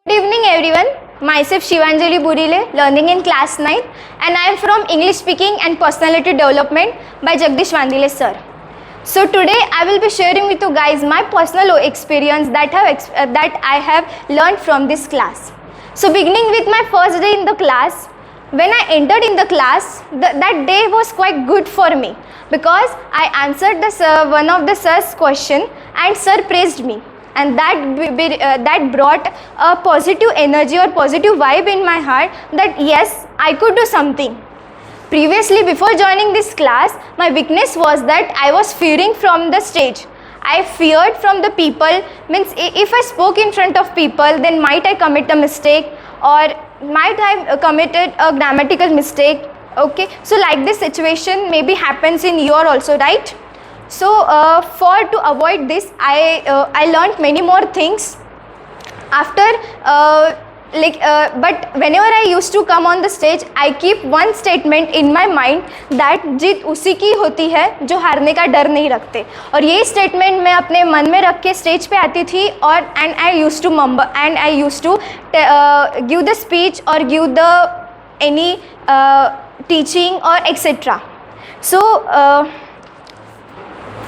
Good evening everyone. Myself Shivanjali Burile, learning in class 9, and I am from English Speaking and Personality Development by Jagdish Vandile sir. So today I will be sharing with you guys my personal experience that I have learned from this class. So beginning with my first day in the class, when I entered in the class, that day was quite good for me because I answered one of the sir's question and sir praised me. And that brought a positive energy or positive vibe in my heart that yes, I could do something. Previously, before joining this class, my weakness was that I was fearing from the stage. I feared from the people, means if I spoke in front of people, then might I commit a mistake or might I committed a grammatical mistake. Okay, so like this situation maybe happens in your also, right? So to avoid this, I learned many more things after but whenever I used to come on the stage, I keep one statement in my mind that जीत उसी की होती है जो हारने का डर नहीं रखते. और ये स्टेटमेंट मैं अपने मन में रख के स्टेज पे आती थी और and I used to give the speech or give the any teaching or etc. So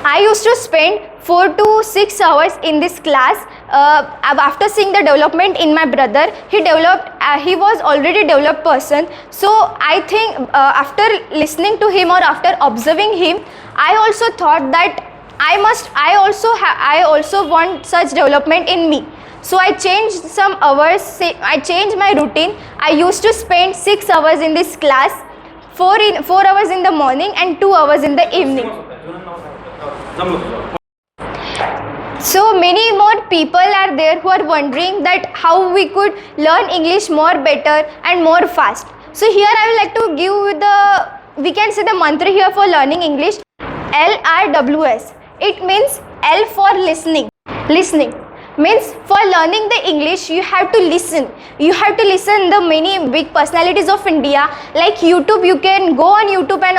I used to spend 4 to 6 hours in this class. After seeing the development in my brother, he was already developed person. So I think after listening to him or after observing him, I also thought that I also want such development in me. So I changed some hours. I changed my routine. I used to spend 6 hours in this class, 4 hours in the morning and 2 hours in the evening. So many more people are there who are wondering that how we could learn English more better and more fast. So here I would like to give we can say the mantra here for learning English, LRWS. It means L for listening. Listening means for learning the English you have to listen. You have to listen the many big personalities of India like YouTube. You can go on YouTube and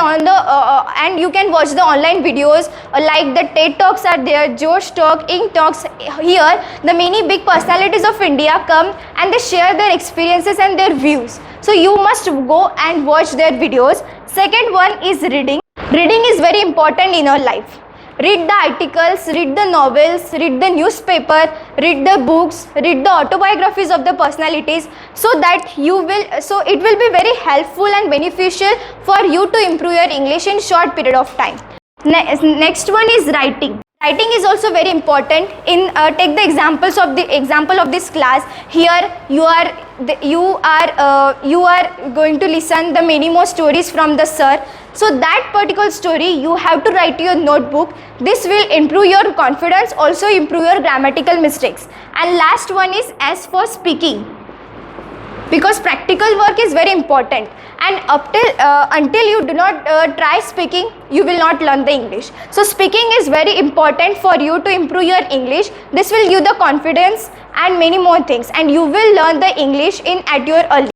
and you can watch the online videos like the TED Talks are there, Josh Talk, Ink Talks. Here the many big personalities of India come and they share their experiences and their views. So you must go and watch their videos. Second one is reading. Reading is very important in our life. Read the articles, read the novels, read the newspaper, read the books, read the autobiographies of the personalities so it will be very helpful and beneficial for you to improve your English in short period of time. Next one is writing. Writing is also very important. Take the example of this class. Here you are going to listen the many more stories from the sir. So that particular story you have to write to your notebook. This will improve your confidence, also improve your grammatical mistakes. And last one is S for speaking, because practical work is very important, and until you do not try speaking, you will not learn the English. So speaking is very important for you to improve your English. This will give the confidence and many more things, and you will learn the English at your early